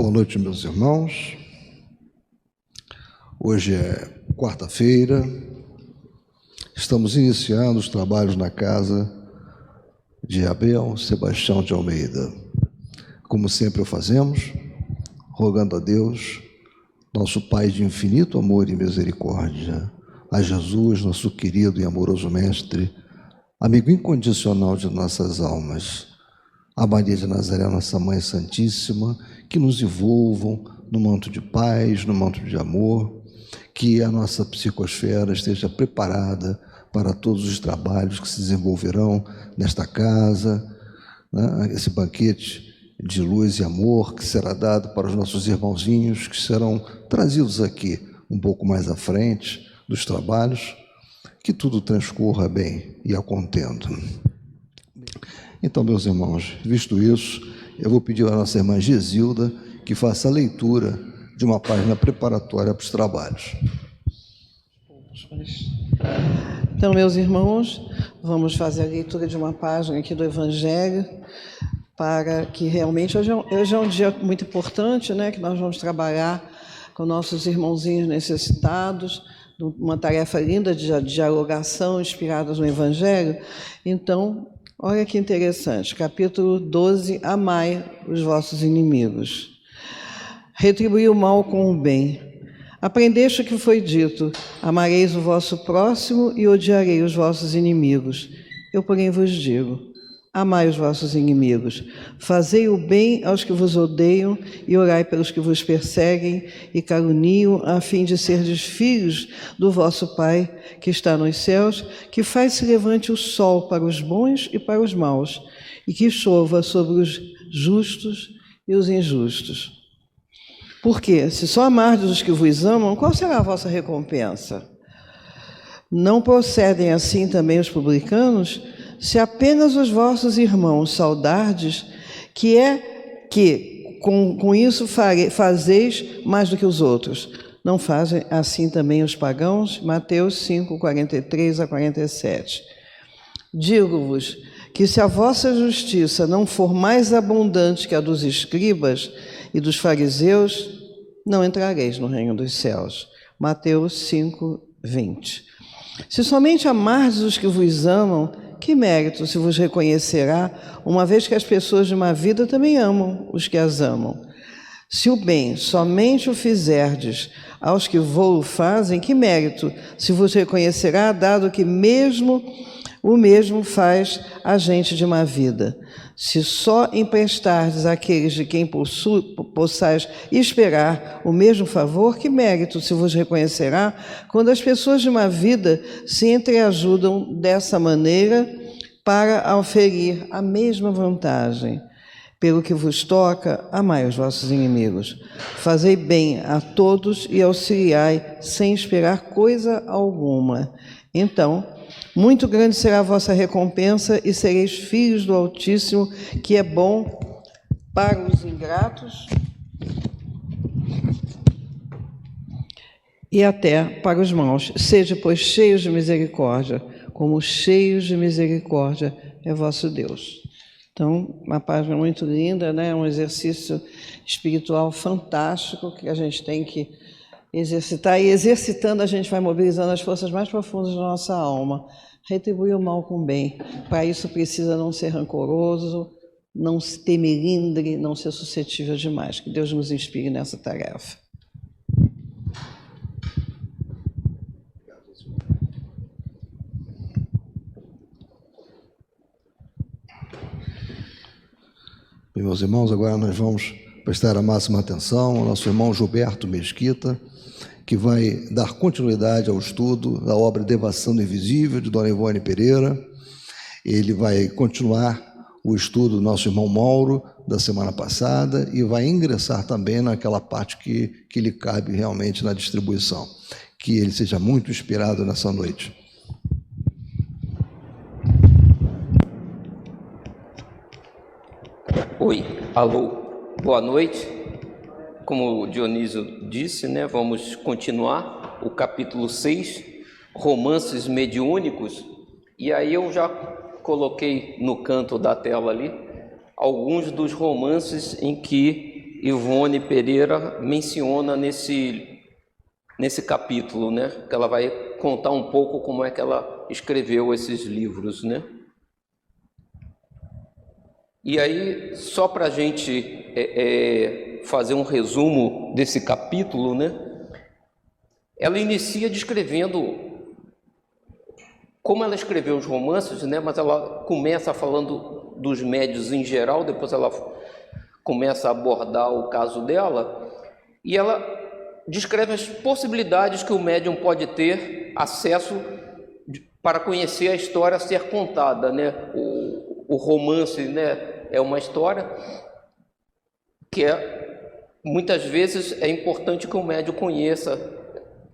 Boa noite, meus irmãos. Hoje é quarta-feira. Estamos iniciando os trabalhos na casa de Abel Sebastião de Almeida. Como sempre o fazemos, rogando a Deus, nosso Pai de infinito amor e misericórdia, a Jesus, nosso querido e amoroso Mestre, amigo incondicional de nossas almas, a Maria de Nazaré, nossa Mãe Santíssima, que nos envolvam no manto de paz, no manto de amor, que a nossa psicosfera esteja preparada para todos os trabalhos que se desenvolverão nesta casa, né? Esse banquete de luz e amor que será dado para os nossos irmãozinhos que serão trazidos aqui um pouco mais à frente dos trabalhos, que tudo transcorra bem e a contento. Então, meus irmãos, visto isso, eu vou pedir à nossa irmã Gisilda que faça a leitura de uma página preparatória para os trabalhos. Então, meus irmãos, vamos fazer a leitura de uma página aqui do Evangelho, para que realmente, hoje é um dia muito importante, né, que nós vamos trabalhar com nossos irmãozinhos necessitados, uma tarefa linda de dialogação inspirada no Evangelho. Então, olha que interessante, capítulo 12, amai os vossos inimigos. Retribuí o mal com o bem. Aprendeste o que foi dito, amareis o vosso próximo e odiarei os vossos inimigos. Eu, porém, vos digo, amai os vossos inimigos, fazei o bem aos que vos odeiam e orai pelos que vos perseguem e caluniam, a fim de serdes filhos do vosso Pai, que está nos céus, que faz se levante o sol para os bons e para os maus, e que chova sobre os justos e os injustos. Porque, se só amardes os que vos amam, qual será a vossa recompensa? Não procedem assim também os publicanos? Se apenas os vossos irmãos saudardes, que é que com isso fazeis mais do que os outros. Não fazem assim também os pagãos? Mateus 5, 43 a 47. Digo-vos que se a vossa justiça não for mais abundante que a dos escribas e dos fariseus, não entrareis no reino dos céus. Mateus 5, 20. Se somente amardes os que vos amam, que mérito se vos reconhecerá, uma vez que as pessoas de má vida também amam os que as amam? Se o bem somente o fizerdes aos que vô-lo fazem, que mérito se vos reconhecerá, dado que o mesmo faz a gente de má vida? Se só emprestardes àqueles de quem possais esperar o mesmo favor, que mérito se vos reconhecerá quando as pessoas de má vida se entreajudam dessa maneira para oferir a mesma vantagem? Pelo que vos toca, amai os vossos inimigos. Fazei bem a todos e auxiliai sem esperar coisa alguma. Então, muito grande será a vossa recompensa e sereis filhos do Altíssimo, que é bom para os ingratos e até para os maus. Sede, pois, cheios de misericórdia, como cheios de misericórdia é vosso Deus. Então, uma página muito linda, né? Um exercício espiritual fantástico que a gente tem que exercitar, e exercitando a gente vai mobilizando as forças mais profundas da nossa alma. Retribuir o mal com o bem. Para isso precisa não ser rancoroso, não ter melindre, não ser suscetível demais. Que Deus nos inspire nessa tarefa. Bem, meus irmãos, agora nós vamos prestar a máxima atenção ao nosso irmão Gilberto Mesquita, que vai dar continuidade ao estudo da obra Devação do Invisível, de Dona Ivone Pereira. Ele vai continuar o estudo do nosso irmão Mauro, da semana passada, e vai ingressar também naquela parte que lhe cabe realmente na distribuição. Que ele seja muito inspirado nessa noite. Oi, alô, boa noite. Como o Dionísio disse, né, vamos continuar o capítulo 6, romances mediúnicos, e aí eu já coloquei no canto da tela ali alguns dos romances em que Ivone Pereira menciona nesse capítulo, né? Que ela vai contar um pouco como é que ela escreveu esses livros, né? E aí, só para a gente fazer um resumo desse capítulo, né? Ela inicia descrevendo como ela escreveu os romances, né? Mas ela começa falando dos médios em geral, depois ela começa a abordar o caso dela, e ela descreve as possibilidades que o médium pode ter acesso para conhecer a história a ser contada, né? O romance, né, é uma história que muitas vezes é importante que o médium conheça,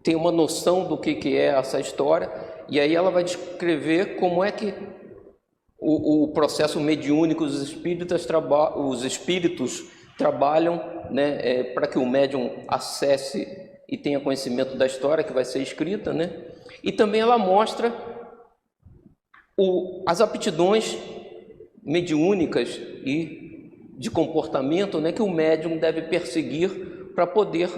tenha uma noção do que é essa história, e aí ela vai descrever como é que o processo mediúnico, os espíritos trabalham, né, para que o médium acesse e tenha conhecimento da história que vai ser escrita, né? E também ela mostra as aptidões mediúnicas e de comportamento, né, que o médium deve perseguir para poder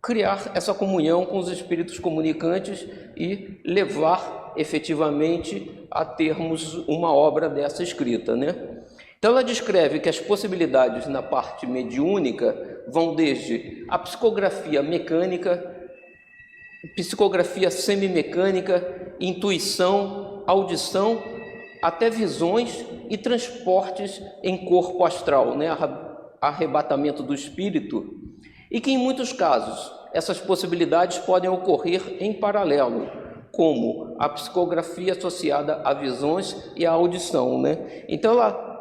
criar essa comunhão com os espíritos comunicantes e levar efetivamente a termos uma obra dessa escrita, né? Então ela descreve que as possibilidades na parte mediúnica vão desde a psicografia mecânica, psicografia semimecânica, intuição, audição, até visões e transportes em corpo astral, né? Arrebatamento do espírito, e que em muitos casos essas possibilidades podem ocorrer em paralelo, como a psicografia associada a visões e a audição, né? Então ela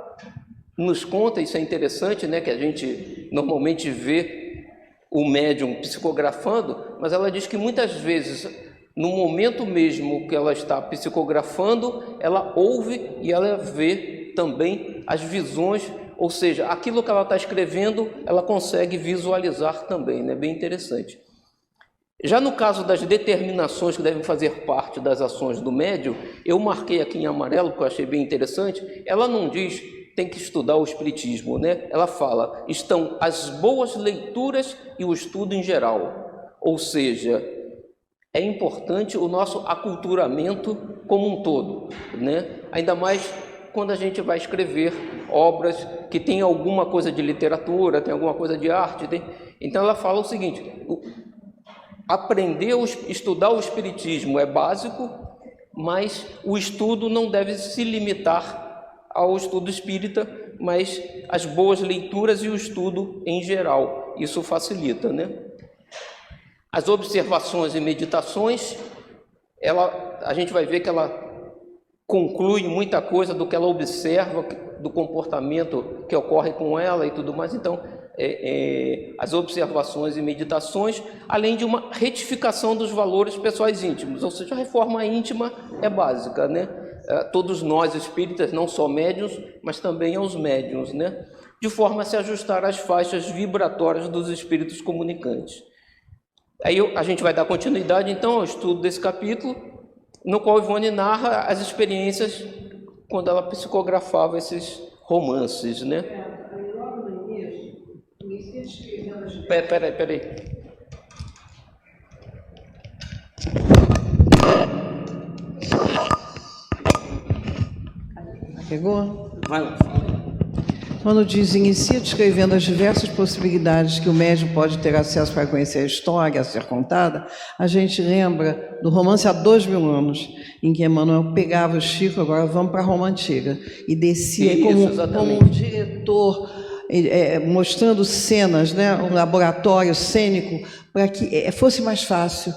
nos conta, isso é interessante, né, que a gente normalmente vê o médium psicografando, mas ela diz que muitas vezes, no momento mesmo que ela está psicografando, ela ouve e ela vê também as visões, ou seja, aquilo que ela está escrevendo, ela consegue visualizar também, né? Bem interessante. Já no caso das determinações que devem fazer parte das ações do médium, eu marquei aqui em amarelo, porque eu achei bem interessante, ela não diz tem que estudar o espiritismo, né? Ela fala, estão as boas leituras e o estudo em geral, ou seja, é importante o nosso aculturamento como um todo, né? Ainda mais quando a gente vai escrever obras que tem alguma coisa de literatura, tem alguma coisa de arte, então ela fala o seguinte, estudar o espiritismo é básico, mas o estudo não deve se limitar ao estudo espírita, mas as boas leituras e o estudo em geral, isso facilita, né? As observações e meditações, a gente vai ver que ela conclui muita coisa do que ela observa, do comportamento que ocorre com ela e tudo mais. Então, as observações e meditações, além de uma retificação dos valores pessoais íntimos, ou seja, a reforma íntima é básica, né? Todos nós espíritas, não só médiuns, mas também aos médiuns, né? De forma a se ajustar às faixas vibratórias dos espíritos comunicantes. Aí a gente vai dar continuidade, então, ao estudo desse capítulo, no qual Ivone narra as experiências quando ela psicografava esses romances, né? Aí logo no início escrevendo as... Peraí. Pegou? Vai lá. Quando diz, inicia descrevendo as diversas possibilidades que o médium pode ter acesso para conhecer a história a ser contada, a gente lembra do romance Há 2000 anos, em que Emmanuel pegava o Chico, agora vamos para a Roma Antiga, e descia como um diretor, mostrando cenas, né, um laboratório cênico, para que fosse mais fácil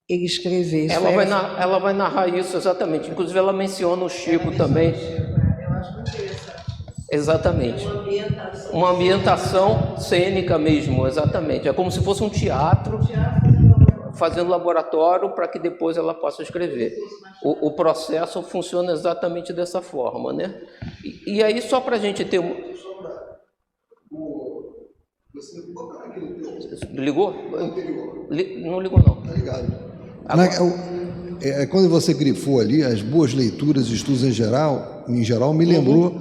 ele escrever. Ela vai narrar isso exatamente, inclusive ela menciona o Chico também. Eu acho muito interessante. Exatamente. Uma ambientação cênica mesmo, exatamente. É como se fosse um teatro fazendo laboratório para que depois ela possa escrever. O processo funciona exatamente dessa forma, né? E aí, só para a gente ter um... Ligou? Não ligou, não. Tá ligado. Quando você grifou ali as boas leituras e estudos em geral me lembrou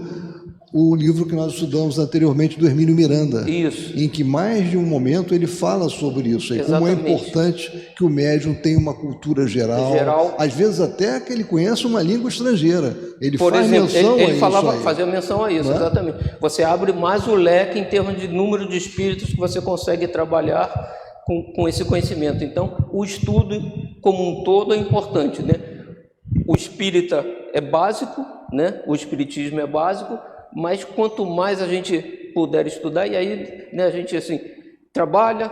o livro que nós estudamos anteriormente do Hermínio Miranda. Isso. Em que mais de um momento ele fala sobre isso, aí, como é importante que o médium tenha uma cultura geral, às vezes até que ele conheça uma língua estrangeira. Ele Por faz exemplo, menção ele a falava, isso aí. fazia menção a isso, Não é? exatamente. Você abre mais o leque em termos de número de espíritos que você consegue trabalhar com esse conhecimento. Então, o estudo como um todo é importante, né? O espírita é básico, né? O espiritismo é básico, mas quanto mais a gente puder estudar, e aí, né, a gente assim trabalha,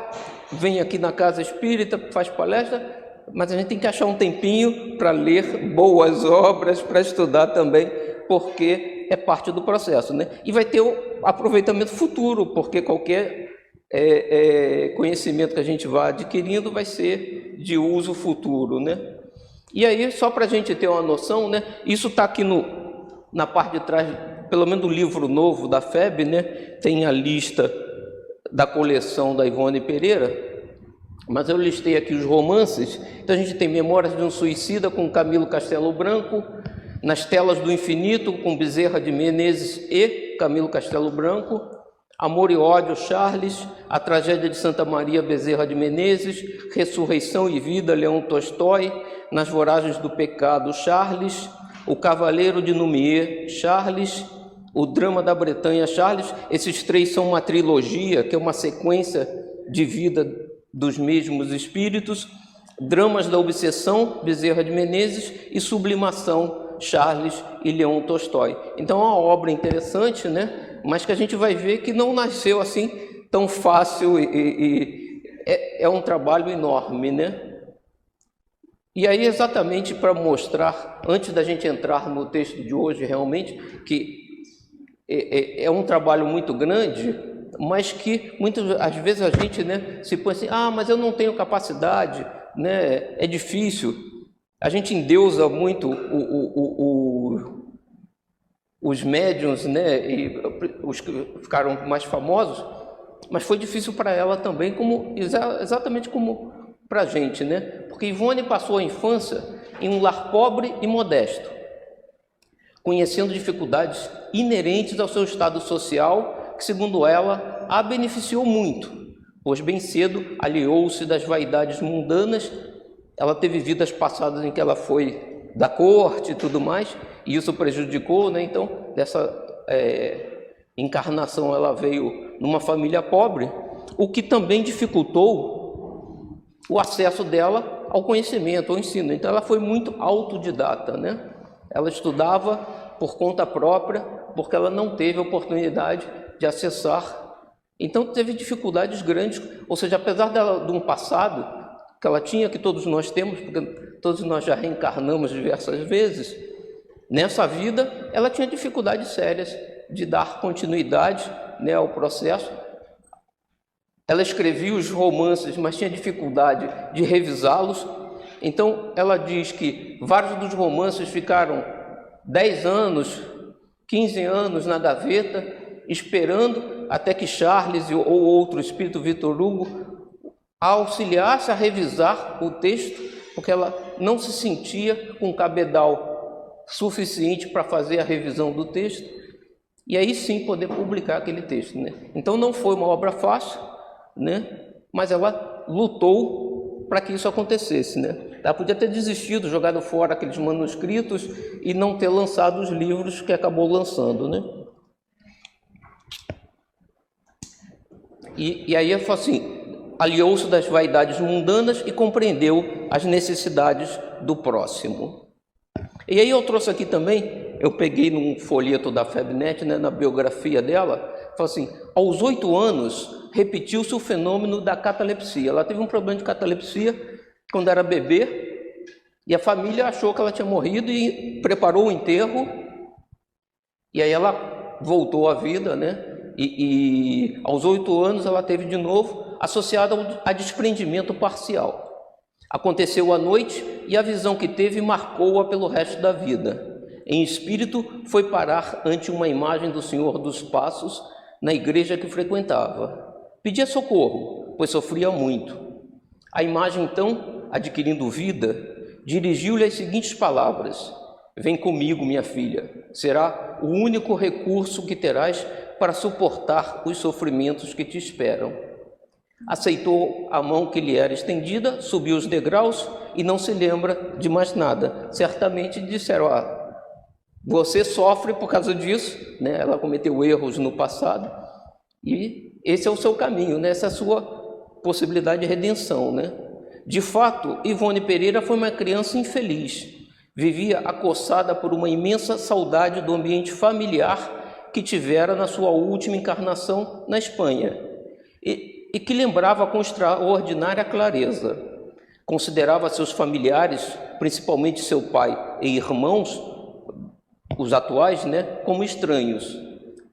vem aqui na casa espírita, faz palestra, mas a gente tem que achar um tempinho para ler boas obras, para estudar também, porque é parte do processo, né? E vai ter o aproveitamento futuro, porque qualquer conhecimento que a gente vá adquirindo vai ser de uso futuro, né? E aí, só para a gente ter uma noção, né? Isso está aqui na parte de trás, pelo menos do livro novo da FEB, né? Tem a lista da coleção da Ivone Pereira, mas eu listei aqui os romances. Então a gente tem Memórias de um Suicida com Camilo Castelo Branco, Nas Telas do Infinito com Bezerra de Menezes e Camilo Castelo Branco, Amor e Ódio, Charles, A Tragédia de Santa Maria, Bezerra de Menezes, Ressurreição e Vida, Leão Tolstói, Nas Voragens do Pecado, Charles, O Cavaleiro de Numier, Charles, O Drama da Bretanha, Charles. Esses três são uma trilogia, que é uma sequência de vida dos mesmos espíritos. Dramas da Obsessão, Bezerra de Menezes, e Sublimação, Charles e Leão Tolstói. Então é uma obra interessante, né? Mas que a gente vai ver que não nasceu assim tão fácil e é um trabalho enorme, né? E aí, exatamente para mostrar, antes da gente entrar no texto de hoje, realmente, que é um trabalho muito grande, mas que muitas às vezes a gente, né, se põe assim, mas eu não tenho capacidade, né, é difícil. A gente endeusa muito os médiuns, né, e os que ficaram mais famosos, mas foi difícil para ela também, exatamente como para a gente, né? Porque Ivone passou a infância em um lar pobre e modesto, conhecendo dificuldades inerentes ao seu estado social, que, segundo ela, a beneficiou muito, pois bem cedo aliou-se das vaidades mundanas. Ela teve vidas passadas em que ela foi da corte e tudo mais, e isso prejudicou, né? Então, dessa encarnação, ela veio numa família pobre, o que também dificultou o acesso dela ao conhecimento, ao ensino. Então, ela foi muito autodidata, né? Ela estudava por conta própria, porque ela não teve oportunidade de acessar. Então, teve dificuldades grandes, ou seja, apesar dela, de um passado que ela tinha, que todos nós temos, porque todos nós já reencarnamos diversas vezes, nessa vida, ela tinha dificuldades sérias de dar continuidade, né, ao processo. Ela escrevia os romances, mas tinha dificuldade de revisá-los. Então, ela diz que vários dos romances ficaram 10 anos, 15 anos na gaveta, esperando até que Charles ou outro espírito, Victor Hugo, a auxiliasse a revisar o texto, porque ela não se sentia com cabedal suficiente para fazer a revisão do texto, e aí sim poder publicar aquele texto, né? Então não foi uma obra fácil, né? Mas ela lutou para que isso acontecesse, né? Ela podia ter desistido, jogado fora aqueles manuscritos e não ter lançado os livros que acabou lançando, né? E aí ela falou assim, aliou-se das vaidades mundanas e compreendeu as necessidades do próximo. E aí eu trouxe aqui também, eu peguei num folheto da FEBNET, né, na biografia dela, falou assim, aos 8 anos repetiu-se o fenômeno da catalepsia. Ela teve um problema de catalepsia quando era bebê, e a família achou que ela tinha morrido e preparou o enterro, e aí ela voltou à vida, né? E aos 8 anos ela teve de novo, associada a desprendimento parcial. Aconteceu à noite e a visão que teve marcou-a pelo resto da vida. Em espírito, foi parar ante uma imagem do Senhor dos Passos na igreja que frequentava. Pedia socorro, pois sofria muito. A imagem, então, adquirindo vida, dirigiu-lhe as seguintes palavras: Vem comigo, minha filha. Será o único recurso que terás para suportar os sofrimentos que te esperam. Aceitou a mão que lhe era estendida, subiu os degraus e não se lembra de mais nada. Certamente disseram: você sofre por causa disso, né? Ela cometeu erros no passado e esse é o seu caminho, né? Essa é a sua possibilidade de redenção, né? De fato, Ivone Pereira foi uma criança infeliz. Vivia acossada por uma imensa saudade do ambiente familiar que tivera na sua última encarnação na Espanha e que lembrava com extraordinária clareza. Considerava seus familiares, principalmente seu pai e irmãos, os atuais, né, como estranhos.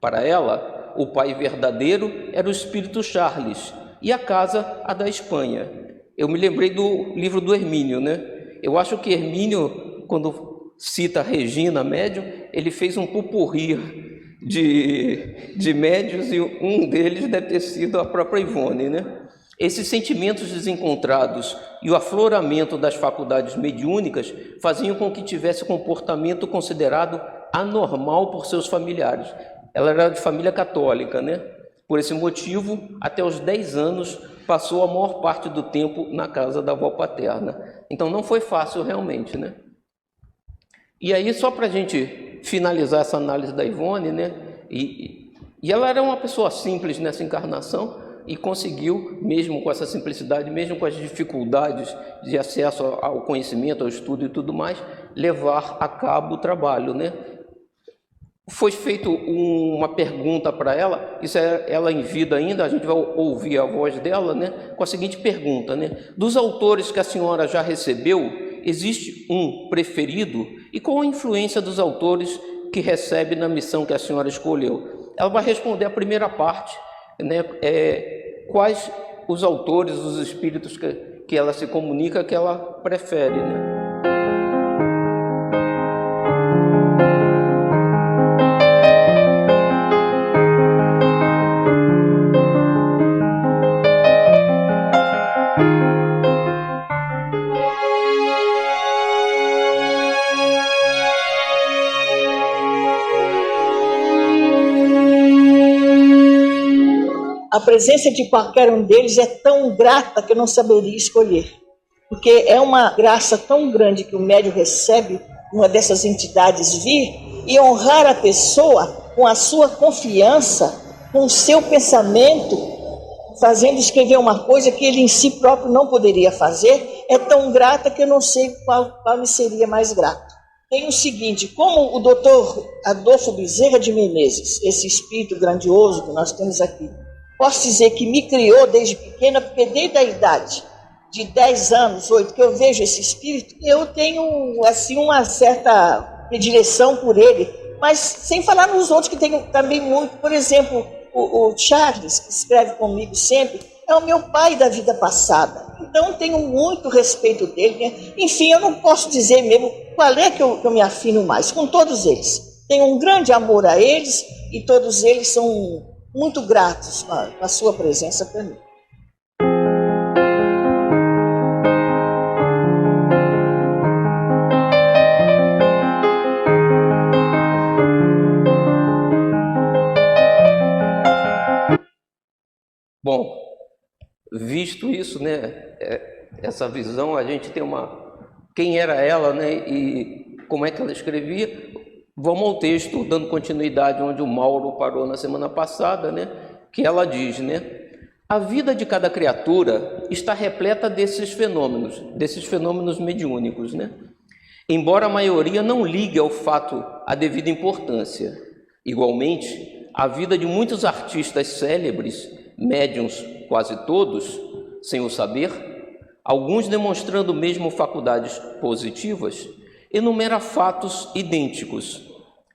Para ela, o pai verdadeiro era o espírito Charles e a casa a da Espanha. Eu me lembrei do livro do Hermínio, né? Eu acho que Hermínio, quando cita Regina Médium, ele fez um pupurri de médios e um deles deve ter sido a própria Ivone, né? Esses sentimentos desencontrados e o afloramento das faculdades mediúnicas faziam com que tivesse comportamento considerado anormal por seus familiares. Ela era de família católica, né? Por esse motivo, até os 10 anos, passou a maior parte do tempo na casa da avó paterna. Então não foi fácil realmente, né? E aí, só para a gente finalizar essa análise da Ivone, né? E ela era uma pessoa simples nessa encarnação e conseguiu, mesmo com essa simplicidade, mesmo com as dificuldades de acesso ao conhecimento, ao estudo e tudo mais, levar a cabo o trabalho, né? Foi feito uma pergunta para ela, isso é ela em vida ainda, a gente vai ouvir a voz dela, né? Com a seguinte pergunta, né? Dos autores que a senhora já recebeu, existe um preferido? E qual a influência dos autores que recebe na missão que a senhora escolheu? Ela vai responder a primeira parte, né? Quais os autores, os espíritos que ela se comunica, que ela prefere, né? A presença de qualquer um deles é tão grata que eu não saberia escolher. Porque é uma graça tão grande que o médium recebe uma dessas entidades vir e honrar a pessoa com a sua confiança, com o seu pensamento, fazendo escrever uma coisa que ele em si próprio não poderia fazer. É tão grata que eu não sei qual me seria mais grato. Tem o seguinte, como o doutor Adolfo Bezerra de Menezes, esse espírito grandioso que nós temos aqui, posso dizer que me criou desde pequena, porque desde a idade de 10 anos, 8, que eu vejo esse espírito, eu tenho assim uma certa predileção por ele, mas sem falar nos outros que tenho também muito. Por exemplo, o Charles, que escreve comigo sempre, é o meu pai da vida passada. Então tenho muito respeito dele, né? Enfim, eu não posso dizer mesmo qual é que eu me afino mais, com todos eles. Tenho um grande amor a eles e todos eles são muito gratos com a sua presença para mim. Bom, visto isso, né, essa visão, a gente tem quem era ela, né, e como é que ela escrevia. Vamos ao texto, dando continuidade onde o Mauro parou na semana passada, né? Que ela diz, né? A vida de cada criatura está repleta desses fenômenos mediúnicos, né? Embora a maioria não ligue ao fato a devida importância. Igualmente, a vida de muitos artistas célebres, médiuns quase todos, sem o saber, alguns demonstrando mesmo faculdades positivas, enumera fatos idênticos,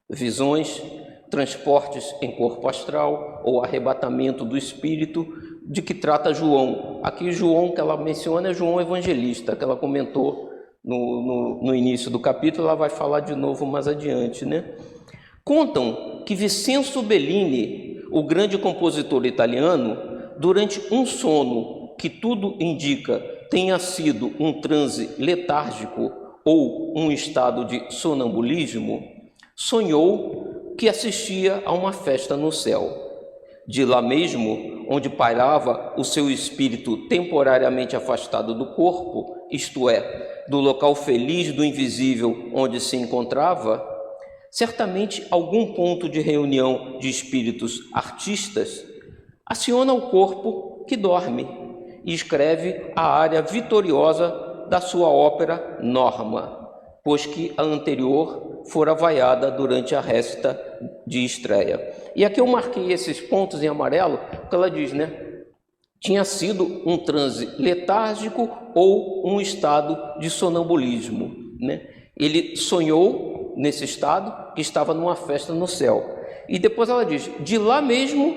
visões, transportes em corpo astral ou arrebatamento do espírito, de que trata João. Aqui João que ela menciona é João Evangelista, que ela comentou no início do capítulo, ela vai falar de novo mais adiante, né? Contam que Vincenzo Bellini, o grande compositor italiano, durante um sono que tudo indica tenha sido um transe letárgico ou um estado de sonambulismo, sonhou que assistia a uma festa no céu. De lá mesmo, onde pairava o seu espírito temporariamente afastado do corpo, isto é, do local feliz do invisível onde se encontrava, certamente algum ponto de reunião de espíritos artistas aciona o corpo que dorme e escreve a área vitoriosa da sua ópera Norma, pois que a anterior fora vaiada durante a récita de estreia. E aqui eu marquei esses pontos em amarelo, porque ela diz, né? Tinha sido um transe letárgico ou um estado de sonambulismo, né? Ele sonhou nesse estado que estava numa festa no céu. E depois ela diz, de lá mesmo,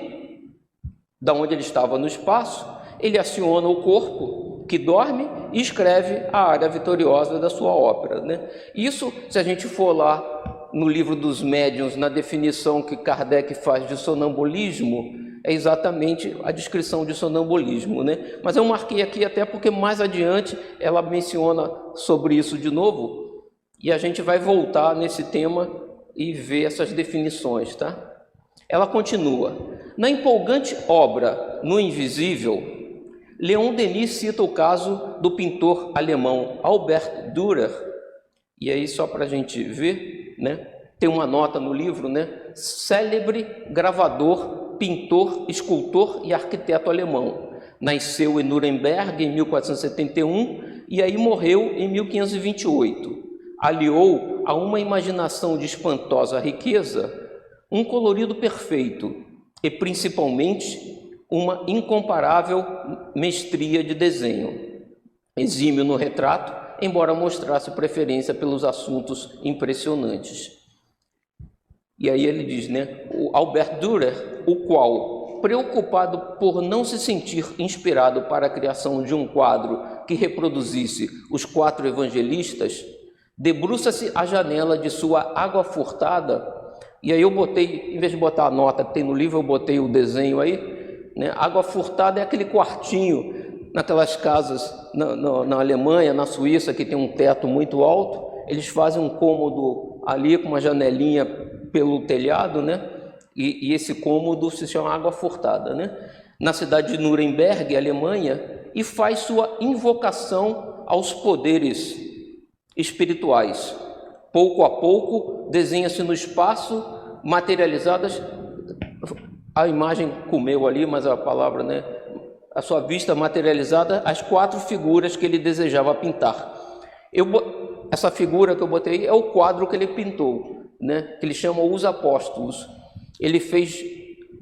da onde ele estava no espaço, ele aciona o corpo que dorme e escreve a área vitoriosa da sua ópera, né? Isso, se a gente for lá no livro dos médiuns, na definição que Kardec faz de sonambulismo, é exatamente a descrição de sonambulismo, né? Mas eu marquei aqui até porque mais adiante ela menciona sobre isso de novo, e a gente vai voltar nesse tema e ver essas definições, tá? Ela continua. Na empolgante obra No Invisível, Leon Denis cita o caso do pintor alemão Albert Dürer, e aí só para a gente ver, né? Tem uma nota no livro, né? Célebre gravador, pintor, escultor e arquiteto alemão. Nasceu em Nuremberg em 1471 e aí morreu em 1528. Aliou a uma imaginação de espantosa riqueza um colorido perfeito e, principalmente, uma incomparável mestria de desenho. Exímio no retrato, embora mostrasse preferência pelos assuntos impressionantes. E aí ele diz, né, o Albert Dürer, o qual, preocupado por não se sentir inspirado para a criação de um quadro que reproduzisse os 4 evangelistas, debruça-se à janela de sua água furtada, e aí eu botei, em vez de botar a nota que tem no livro, eu botei o desenho aí, né? Água furtada é aquele quartinho naquelas casas na Alemanha, na Suíça, que tem um teto muito alto, eles fazem um cômodo ali com uma janelinha pelo telhado, né? E esse cômodo se chama água furtada, né? Na cidade de Nuremberg, Alemanha, e faz sua invocação aos poderes espirituais. Pouco a pouco, desenha-se no espaço materializadas, a imagem comeu ali, mas a palavra, né? A sua vista materializada, as 4 figuras que ele desejava pintar. Essa figura que eu botei é o quadro que ele pintou, né? Que ele chama Os Apóstolos. Ele fez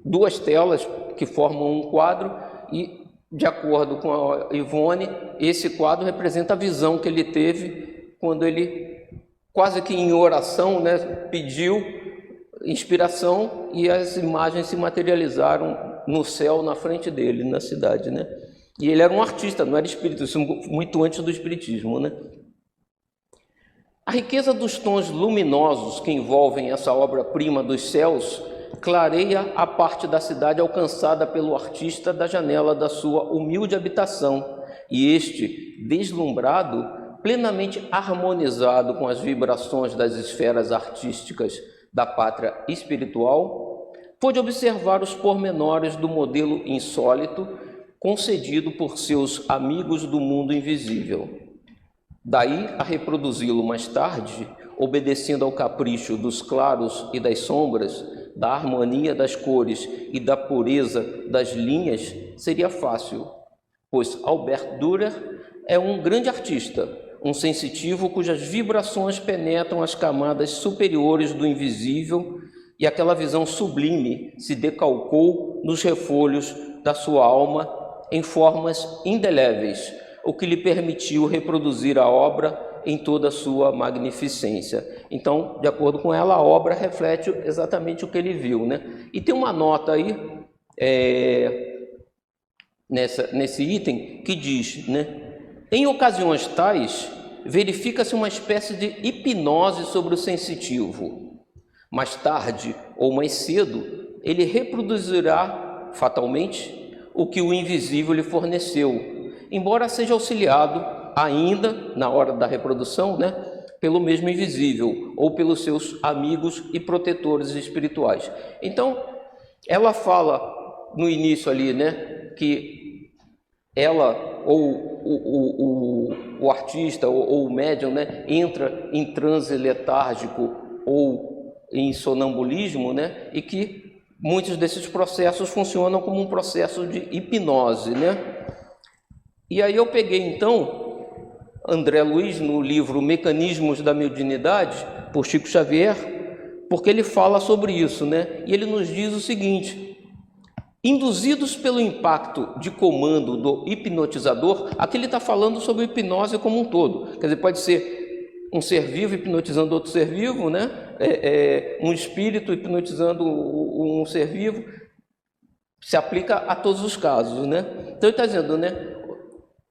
2 telas que formam um quadro e, de acordo com a Ivone, esse quadro representa a visão que ele teve quando ele, quase que em oração, né, pediu inspiração e as imagens se materializaram no céu na frente dele, na cidade, né? E ele era um artista, não era espírita, isso muito antes do espiritismo, né? A riqueza dos tons luminosos que envolvem essa obra-prima dos céus clareia a parte da cidade alcançada pelo artista da janela da sua humilde habitação, e este, deslumbrado, plenamente harmonizado com as vibrações das esferas artísticas da pátria espiritual, pôde observar os pormenores do modelo insólito concedido por seus amigos do mundo invisível. Daí a reproduzi-lo mais tarde, obedecendo ao capricho dos claros e das sombras, da harmonia das cores e da pureza das linhas, seria fácil, pois Albert Dürer é um grande artista, um sensitivo cujas vibrações penetram as camadas superiores do invisível, e aquela visão sublime se decalcou nos refolhos da sua alma em formas indeléveis, o que lhe permitiu reproduzir a obra em toda a sua magnificência. Então, de acordo com ela, a obra reflete exatamente o que ele viu, né? E tem uma nota aí, nesse item, que diz, né? Em ocasiões tais, verifica-se uma espécie de hipnose sobre o sensitivo. Mais tarde ou mais cedo, ele reproduzirá fatalmente o que o invisível lhe forneceu, embora seja auxiliado ainda, na hora da reprodução, né, pelo mesmo invisível ou pelos seus amigos e protetores espirituais. Então, ela fala no início ali, né, que ela ou o artista ou o médium, né, entra em transe letárgico ou em sonambulismo, né, e que muitos desses processos funcionam como um processo de hipnose, né? E aí eu peguei então André Luiz no livro Mecanismos da Mediunidade, por Chico Xavier, porque ele fala sobre isso, né? E ele nos diz o seguinte: induzidos pelo impacto de comando do hipnotizador, aqui ele está falando sobre hipnose como um todo, quer dizer, pode ser um ser vivo hipnotizando outro ser vivo, né? Um espírito hipnotizando um ser vivo, se aplica a todos os casos, né? Então ele está dizendo, né?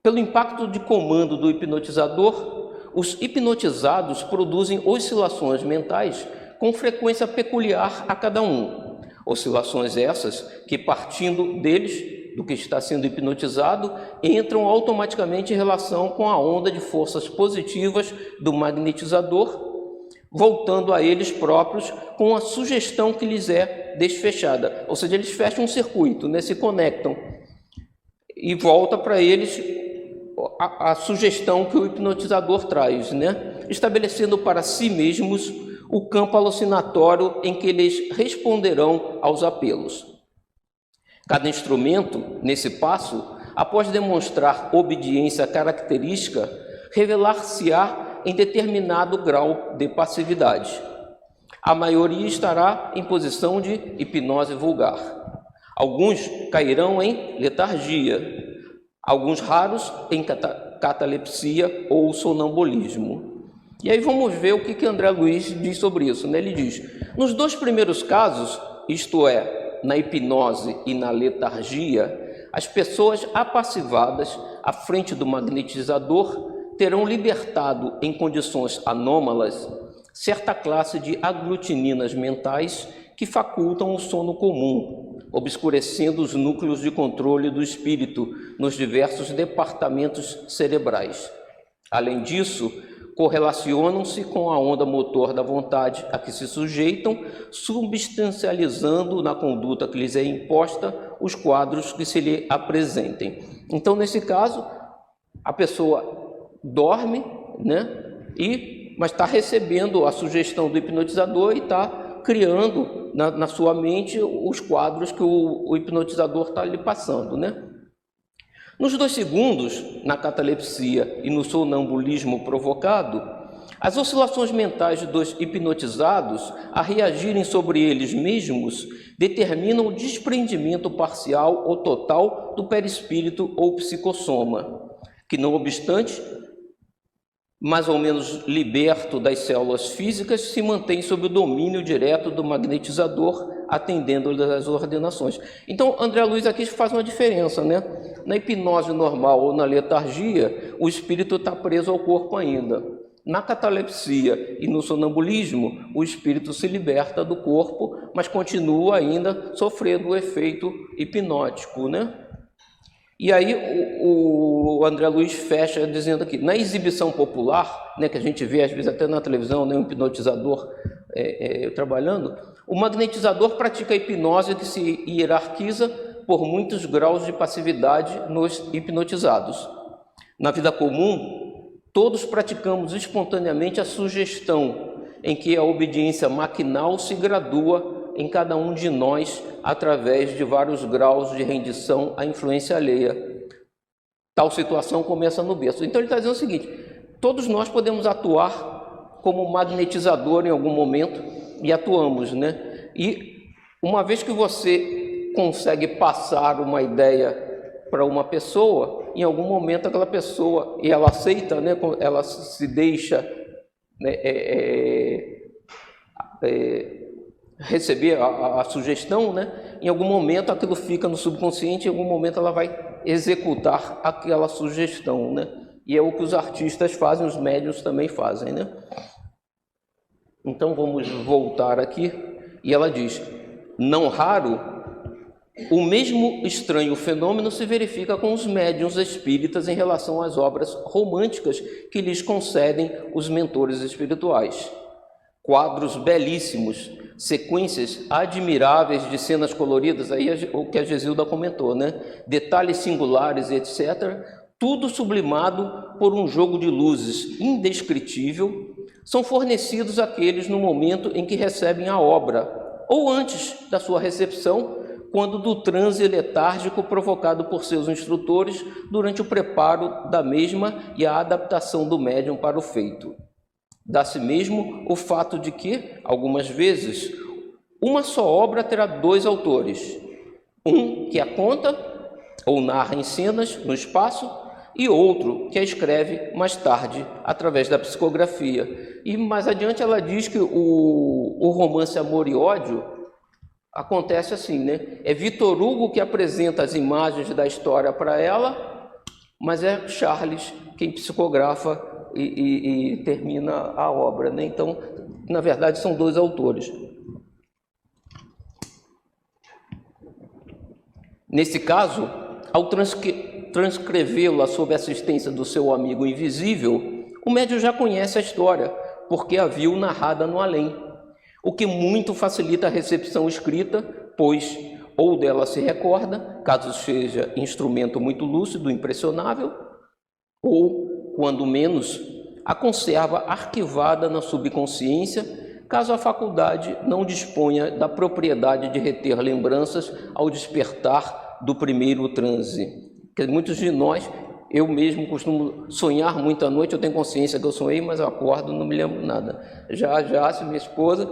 Pelo impacto de comando do hipnotizador, os hipnotizados produzem oscilações mentais com frequência peculiar a cada um. Oscilações essas que, partindo deles, do que está sendo hipnotizado, entram automaticamente em relação com a onda de forças positivas do magnetizador, voltando a eles próprios com a sugestão que lhes é desfechada. Ou seja, eles fecham um circuito, né? Se conectam e volta para eles a sugestão que o hipnotizador traz, né? Estabelecendo para si mesmos o campo alucinatório em que eles responderão aos apelos. Cada instrumento, nesse passo, após demonstrar obediência característica, revelar-se-á em determinado grau de passividade. A maioria estará em posição de hipnose vulgar. Alguns cairão em letargia, alguns raros em catalepsia ou sonambulismo. E aí vamos ver o que André Luiz diz sobre isso, né? Ele diz: nos dois primeiros casos, isto é, na hipnose e na letargia, as pessoas apassivadas à frente do magnetizador terão libertado em condições anômalas certa classe de aglutininas mentais que facultam o sono comum, obscurecendo os núcleos de controle do espírito nos diversos departamentos cerebrais. Além disso, correlacionam-se com a onda motor da vontade a que se sujeitam, substancializando na conduta que lhes é imposta os quadros que se lhe apresentem. Então, nesse caso, a pessoa dorme, né? Mas está recebendo a sugestão do hipnotizador e está criando na sua mente os quadros que o hipnotizador está lhe passando, né? Nos 2 segundos, na catalepsia e no sonambulismo provocado, as oscilações mentais dos hipnotizados, a reagirem sobre eles mesmos, determinam o desprendimento parcial ou total do perispírito ou psicossoma, que, não obstante, mais ou menos liberto das células físicas, se mantém sob o domínio direto do magnetizador, atendendo às ordenações. Então, André Luiz aqui faz uma diferença, né? Na hipnose normal ou na letargia, o espírito está preso ao corpo ainda. Na catalepsia e no sonambulismo, o espírito se liberta do corpo, mas continua ainda sofrendo o efeito hipnótico, né? E aí o André Luiz fecha dizendo aqui: na exibição popular, né, que a gente vê às vezes até na televisão, né, um hipnotizador trabalhando, o magnetizador pratica a hipnose que se hierarquiza por muitos graus de passividade nos hipnotizados. Na vida comum, todos praticamos espontaneamente a sugestão, em que a obediência maquinal se gradua em cada um de nós através de vários graus de rendição à influência alheia. Tal situação começa no berço. Então ele está dizendo o seguinte: todos nós podemos atuar como magnetizador em algum momento, e atuamos, né? E uma vez que você consegue passar uma ideia para uma pessoa, em algum momento aquela pessoa, e ela aceita, né? Ela se deixa, né, receber a sugestão, né? Em algum momento aquilo fica no subconsciente, em algum momento ela vai executar aquela sugestão, né? E é o que os artistas fazem, os médiuns também fazem, né? Então vamos voltar aqui, e ela diz: não raro O mesmo estranho fenômeno se verifica com os médiuns espíritas em relação às obras românticas que lhes concedem os mentores espirituais. Quadros belíssimos, sequências admiráveis de cenas coloridas, aí o que a Gesilda comentou, né? Detalhes singulares, etc., tudo sublimado por um jogo de luzes indescritível, são fornecidos àqueles no momento em que recebem a obra, ou antes da sua recepção, quando do transe letárgico provocado por seus instrutores durante o preparo da mesma e a adaptação do médium para o feito. Dá-se mesmo o fato de que, algumas vezes, uma só obra terá dois autores, um que a conta ou narra em cenas no espaço e outro que a escreve mais tarde através da psicografia. E mais adiante ela diz que o romance Amor e Ódio acontece assim, né? É Victor Hugo que apresenta as imagens da história para ela, mas é Charles quem psicografa e termina a obra, né? Então, na verdade, são dois autores. Nesse caso, ao transcrevê-la sob a assistência do seu amigo invisível, o médium já conhece a história, porque a viu narrada no além, o que muito facilita a recepção escrita, pois ou dela se recorda, caso seja instrumento muito lúcido, impressionável, ou, quando menos, a conserva arquivada na subconsciência, caso a faculdade não disponha da propriedade de reter lembranças ao despertar do primeiro transe. Porque muitos de nós, eu mesmo costumo sonhar muito à noite, eu tenho consciência que eu sonhei, mas eu acordo e não me lembro nada. Já, se minha esposa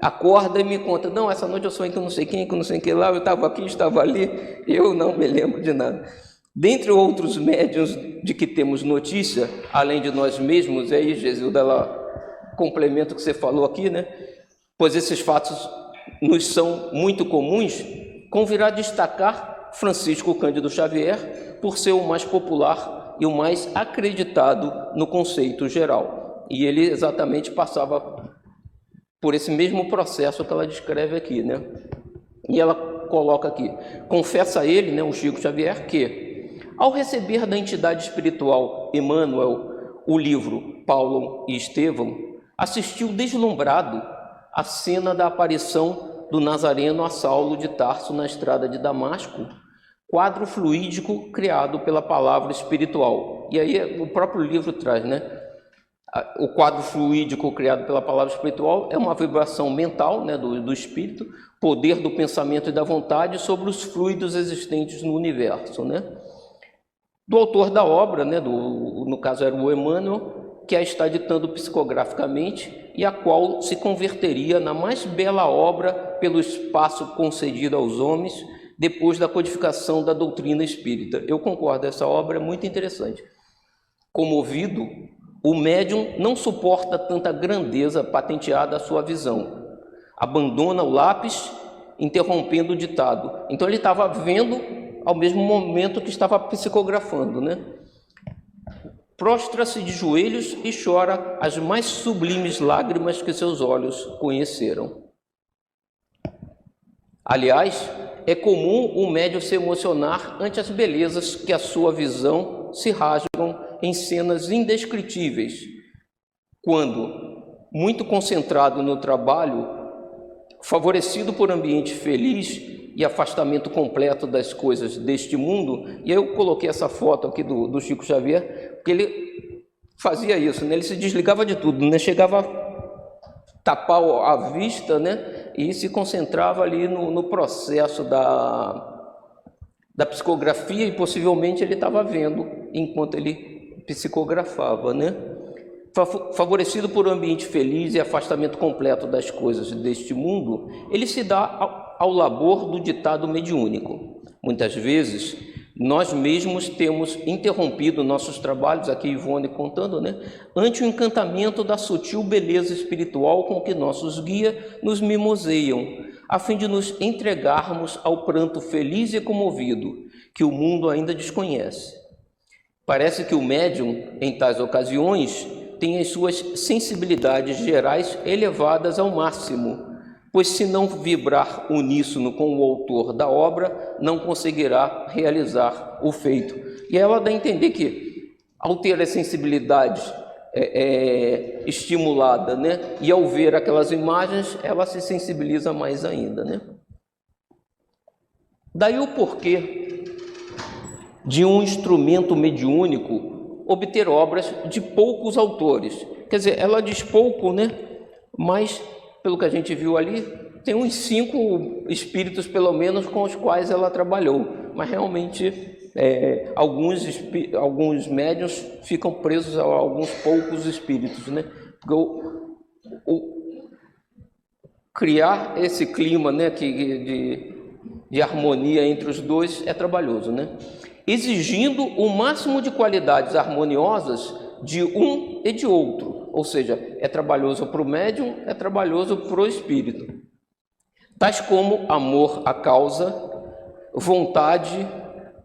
acorda e me conta, não, essa noite eu sonhei que eu não sei quem, que eu não sei quem lá, eu estava aqui, estava ali, eu não me lembro de nada. Dentre outros médiuns de que temos notícia, além de nós mesmos, aí, Gesilda, ela complementa o que você falou aqui, né? Pois esses fatos nos são muito comuns, convirá destacar Francisco Cândido Xavier por ser o mais popular e o mais acreditado no conceito geral. E ele exatamente passava por esse mesmo processo que ela descreve aqui, né? E ela coloca aqui, confessa ele, né, o Chico Xavier, que ao receber da entidade espiritual Emmanuel o livro Paulo e Estevão, assistiu deslumbrado à cena da aparição do Nazareno a Saulo de Tarso na estrada de Damasco, quadro fluídico criado pela palavra espiritual. E aí o próprio livro traz, né? O quadro fluídico criado pela palavra espiritual é uma vibração mental, né, do espírito, poder do pensamento e da vontade sobre os fluidos existentes no universo, né? Do autor da obra, né, no caso era o Emmanuel, que a está ditando psicograficamente e a qual se converteria na mais bela obra pelo espaço concedido aos homens depois da codificação da doutrina espírita. Eu concordo, essa obra é muito interessante. Comovido, o médium não suporta tanta grandeza patenteada à sua visão. Abandona o lápis, interrompendo o ditado. Então ele estava vendo ao mesmo momento que estava psicografando, né? Prostra-se de joelhos e chora as mais sublimes lágrimas que seus olhos conheceram. Aliás, é comum o médium se emocionar ante as belezas que a sua visão se rasgam em cenas indescritíveis, quando, muito concentrado no trabalho, favorecido por ambiente feliz e afastamento completo das coisas deste mundo, e aí eu coloquei essa foto aqui do Chico Xavier, porque ele fazia isso, né? Ele se desligava de tudo, né? Chegava a tapar a vista, né? E se concentrava ali no processo da psicografia, e possivelmente ele estava vendo enquanto ele psicografava, né? Favorecido por um ambiente feliz e afastamento completo das coisas deste mundo, ele se dá ao labor do ditado mediúnico. Muitas vezes, nós mesmos temos interrompido nossos trabalhos, aqui Ivone contando, né, ante o encantamento da sutil beleza espiritual com que nossos guias nos mimoseiam, a fim de nos entregarmos ao pranto feliz e comovido, que o mundo ainda desconhece. Parece que o médium, em tais ocasiões, tem as suas sensibilidades gerais elevadas ao máximo, pois se não vibrar uníssono com o autor da obra, não conseguirá realizar o feito. E ela dá a entender que, ao ter a sensibilidade estimulada, né, e ao ver aquelas imagens, ela se sensibiliza mais ainda, né? Daí o porquê de um instrumento mediúnico obter obras de poucos autores. Quer dizer, ela diz pouco, né? Mas, pelo que a gente viu ali, tem uns 5 espíritos, pelo menos, com os quais ela trabalhou. Mas, realmente, alguns médiuns ficam presos a alguns poucos espíritos, né? Porque criar esse clima, né, de harmonia entre os dois é trabalhoso, né? Exigindo o máximo de qualidades harmoniosas de um e de outro, ou seja, é trabalhoso para o médium, é trabalhoso para o espírito, tais como amor à causa, vontade,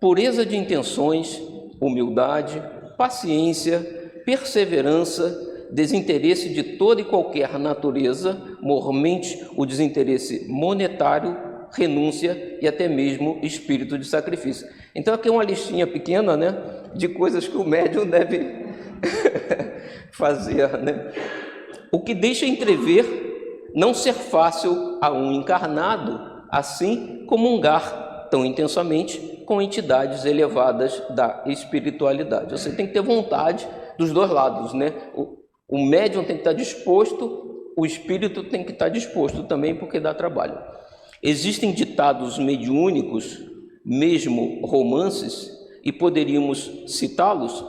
pureza de intenções, humildade, paciência, perseverança, desinteresse de toda e qualquer natureza, mormente o desinteresse monetário, renúncia e até mesmo espírito de sacrifício. Então aqui é uma listinha pequena, né, de coisas que o médium deve fazer, né? O que deixa entrever não ser fácil a um encarnado assim comungar tão intensamente com entidades elevadas da espiritualidade. Você tem que ter vontade dos dois lados, né? O médium tem que estar disposto, o espírito tem que estar disposto também, porque dá trabalho. Existem ditados mediúnicos, mesmo romances, e poderíamos citá-los,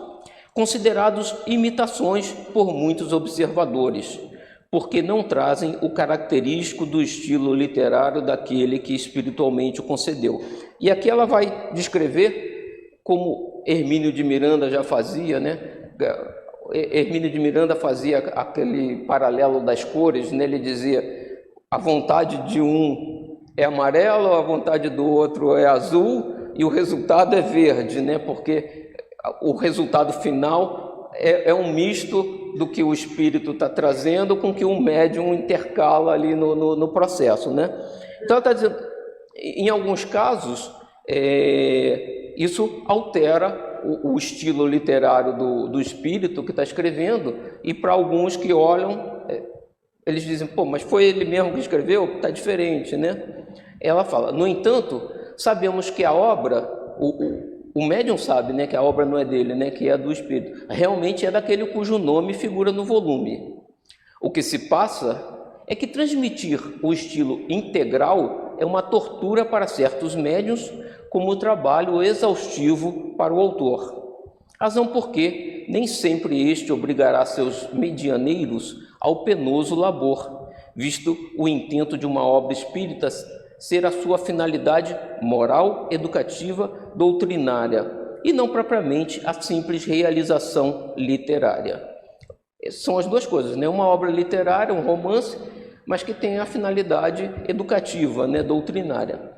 considerados imitações por muitos observadores, porque não trazem o característico do estilo literário daquele que espiritualmente o concedeu. E aqui ela vai descrever, como Hermínio de Miranda já fazia, né? Hermínio de Miranda fazia aquele paralelo das cores, né? Ele dizia: a vontade de um é amarelo, a vontade do outro é azul e o resultado é verde, né? Porque o resultado final é um misto do que o espírito está trazendo com o que o médium intercala ali no processo, né? Então, está dizendo, em alguns casos, isso altera o estilo literário do espírito que está escrevendo, e para alguns que olham, eles dizem: pô, mas foi ele mesmo que escreveu? Está diferente, né? Ela fala: no entanto, sabemos que a obra, o médium sabe, né, que a obra não é dele, né, que é do espírito, realmente é daquele cujo nome figura no volume. O que se passa é que transmitir o estilo integral é uma tortura para certos médiuns, como trabalho exaustivo para o autor. Razão porque nem sempre este obrigará seus medianeiros ao penoso labor, visto o intento de uma obra espírita ser a sua finalidade moral, educativa, doutrinária, e não propriamente a simples realização literária. São as duas coisas, né? Uma obra literária, um romance, mas que tem a finalidade educativa, né? Doutrinária.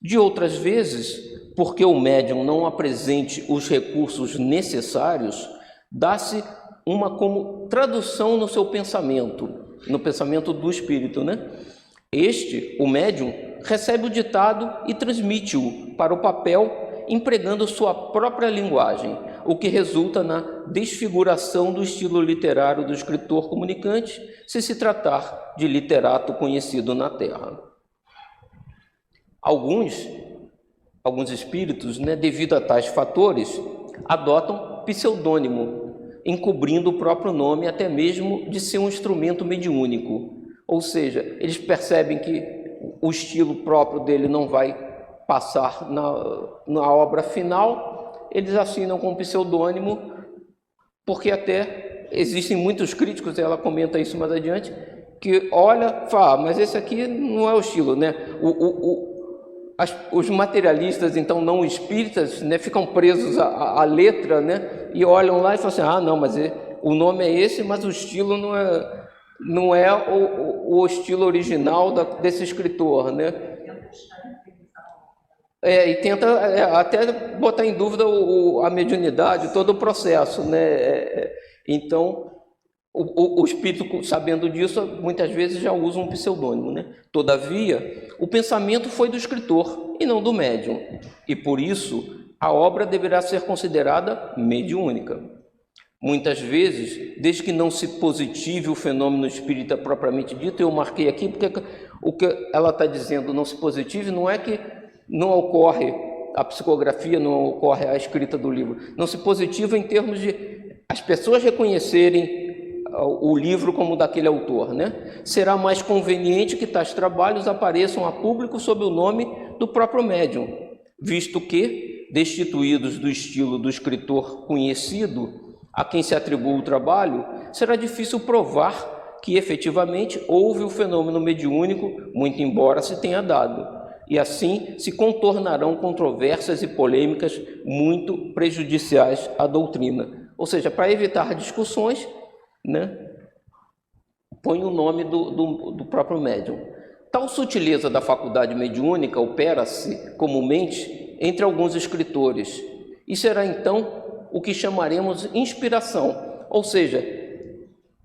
De outras vezes, porque o médium não apresente os recursos necessários, dá-se uma como tradução no seu pensamento, no pensamento do espírito, né? O médium, recebe o ditado e transmite-o para o papel, empregando sua própria linguagem, o que resulta na desfiguração do estilo literário do escritor comunicante, se tratar de literato conhecido na Terra. Alguns espíritos, né, devido a tais fatores, adotam pseudônimo, encobrindo o próprio nome até mesmo de ser um instrumento mediúnico. Ou seja, eles percebem que o estilo próprio dele não vai passar na obra final, eles assinam com pseudônimo, porque até existem muitos críticos, ela comenta isso mais adiante, que olha, fala: mas esse aqui não é o estilo, né? Os materialistas, então não espíritas, né, ficam presos à letra, né, e olham lá e falam assim: ah, não, mas o nome é esse, mas o estilo não é o estilo original desse escritor, né? E tenta até botar em dúvida a mediunidade, todo o processo, né? Então, O espírito, sabendo disso, muitas vezes já usa um pseudônimo, né? Todavia, o pensamento foi do escritor e não do médium, e por isso a obra deverá ser considerada mediúnica. Muitas vezes, desde que não se positive o fenômeno espírita propriamente dito, eu marquei aqui porque o que ela está dizendo não se positive não é que não ocorre a psicografia, não ocorre a escrita do livro, não se positiva em termos de as pessoas reconhecerem o livro como daquele autor, né? Será mais conveniente que tais trabalhos apareçam a público sob o nome do próprio médium, visto que, destituídos do estilo do escritor conhecido a quem se atribui o trabalho, será difícil provar que efetivamente houve o fenômeno mediúnico, muito embora se tenha dado, e assim se contornarão controvérsias e polêmicas muito prejudiciais à doutrina. Ou seja, para evitar discussões, né, põe o nome do próprio médium. Tal sutileza da faculdade mediúnica opera-se comumente entre alguns escritores e será então o que chamaremos inspiração, ou seja,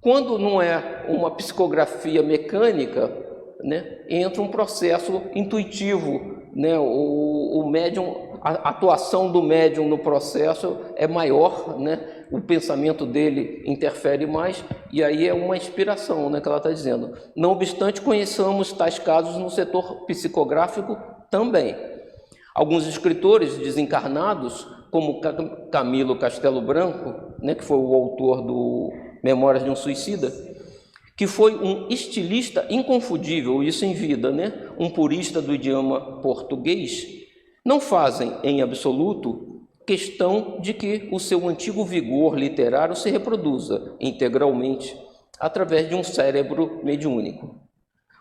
quando não é uma psicografia mecânica, né, entra um processo intuitivo, né, o médium, a atuação do médium no processo é maior, né, o pensamento dele interfere mais, e aí é uma inspiração, né, que ela está dizendo. Não obstante, conheçamos tais casos no setor psicográfico também. Alguns escritores desencarnados, como Camilo Castelo Branco, né, que foi o autor do Memórias de um Suicida, que foi um estilista inconfundível, isso em vida, né, um purista do idioma português, não fazem, em absoluto, questão de que o seu antigo vigor literário se reproduza integralmente através de um cérebro mediúnico.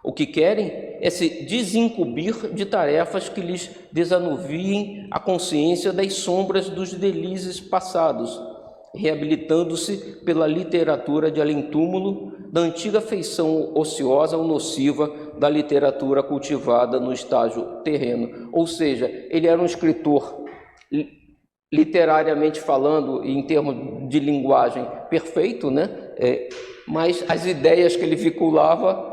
O que querem é se desincumbir de tarefas que lhes desanuviem a consciência das sombras dos delícias passados, reabilitando-se pela literatura de além-túmulo da antiga feição ociosa ou nociva da literatura cultivada no estágio terreno. Ou seja, ele era um escritor, literariamente falando, e em termos de linguagem, perfeito, né? Mas as ideias que ele vinculava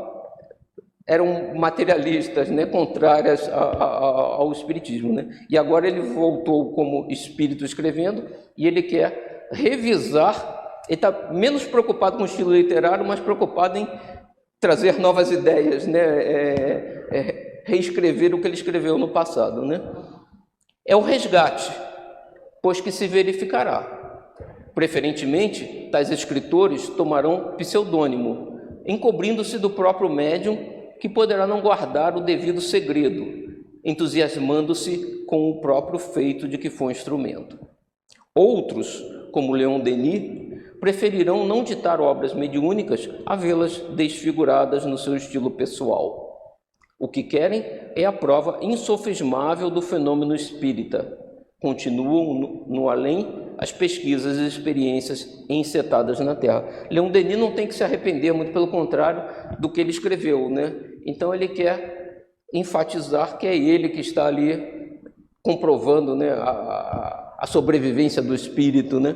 eram materialistas, né, contrárias ao espiritismo, né? E agora ele voltou como espírito escrevendo e ele quer revisar, ele está menos preocupado com o estilo literário, mas preocupado em trazer novas ideias, né? Reescrever o que ele escreveu no passado, né? É o resgate, pois que se verificará. Preferentemente, tais escritores tomarão pseudônimo, encobrindo-se do próprio médium, que poderá não guardar o devido segredo, entusiasmando-se com o próprio feito de que foi instrumento. Outros, como Leon Denis, preferirão não ditar obras mediúnicas a vê-las desfiguradas no seu estilo pessoal. O que querem é a prova insofismável do fenômeno espírita. Continuam no além as pesquisas e experiências encetadas na Terra. Leon Denis não tem que se arrepender, muito pelo contrário do que ele escreveu, né? Então ele quer enfatizar que é ele que está ali comprovando, né, a sobrevivência do espírito, né?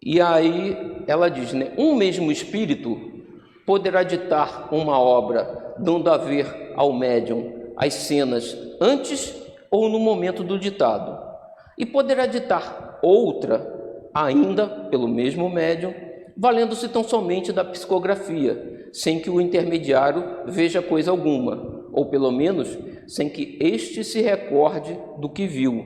E aí ela diz, né, um mesmo espírito poderá ditar uma obra, dando a ver ao médium as cenas antes ou no momento do ditado, e poderá ditar outra, ainda pelo mesmo médium, valendo-se tão somente da psicografia, sem que o intermediário veja coisa alguma, ou pelo menos sem que este se recorde do que viu,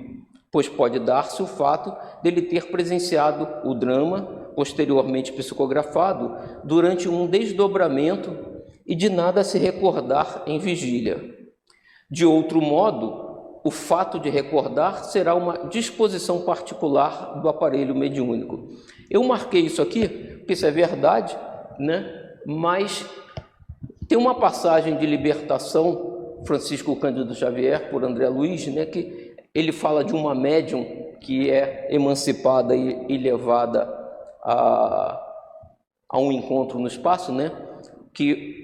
pois pode dar-se o fato dele ter presenciado o drama, posteriormente psicografado, durante um desdobramento e de nada se recordar em vigília. De outro modo, o fato de recordar será uma disposição particular do aparelho mediúnico. Eu marquei isso aqui, porque isso é verdade, né? Mas tem uma passagem de Libertação, Francisco Cândido Xavier, por André Luiz, né, que ele fala de uma médium que é emancipada e levada a um encontro no espaço, né, que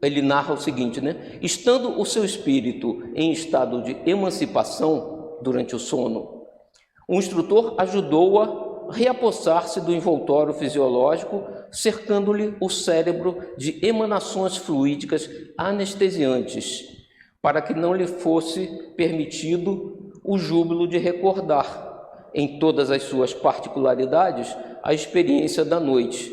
ele narra o seguinte, né, estando o seu espírito em estado de emancipação durante o sono, o instrutor ajudou-a reapossar-se do envoltório fisiológico, cercando-lhe o cérebro de emanações fluídicas anestesiantes, para que não lhe fosse permitido o júbilo de recordar, em todas as suas particularidades, a experiência da noite.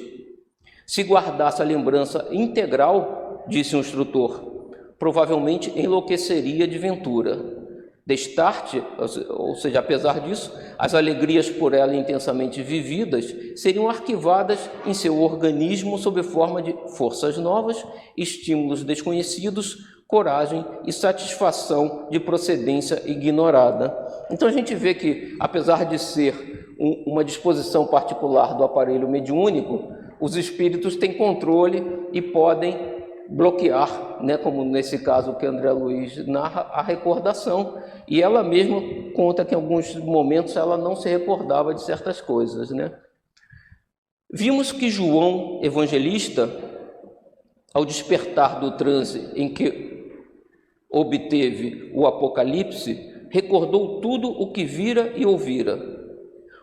Se guardasse a lembrança integral, disse o instrutor, provavelmente enlouqueceria de ventura. Destarte, ou seja, apesar disso, as alegrias por ela intensamente vividas seriam arquivadas em seu organismo sob forma de forças novas, estímulos desconhecidos, coragem e satisfação de procedência ignorada. Então a gente vê que, apesar de ser uma disposição particular do aparelho mediúnico, os espíritos têm controle e podem bloquear, né, como nesse caso que André Luiz narra, a recordação, e ela mesma conta que em alguns momentos ela não se recordava de certas coisas, né? Vimos que João Evangelista, ao despertar do transe em que obteve o Apocalipse, recordou tudo o que vira e ouvira.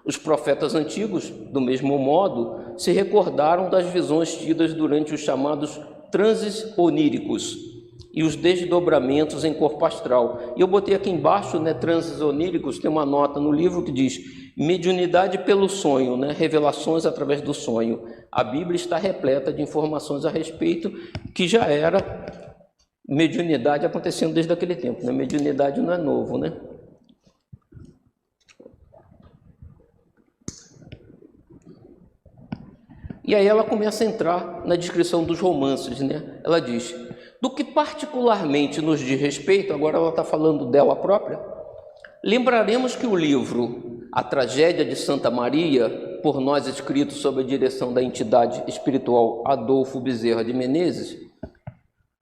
Os profetas antigos, do mesmo modo, se recordaram das visões tidas durante os chamados transes oníricos e os desdobramentos em corpo astral. E eu botei aqui embaixo, né, transes oníricos, tem uma nota no livro que diz mediunidade pelo sonho, né, revelações através do sonho. A Bíblia está repleta de informações a respeito, que já era mediunidade acontecendo desde aquele tempo, né? Mediunidade não é novo, né? E aí ela começa a entrar na descrição dos romances, né? Ela diz, do que particularmente nos diz respeito, agora ela está falando dela própria, lembraremos que o livro A Tragédia de Santa Maria, por nós escrito sob a direção da entidade espiritual Adolfo Bezerra de Menezes,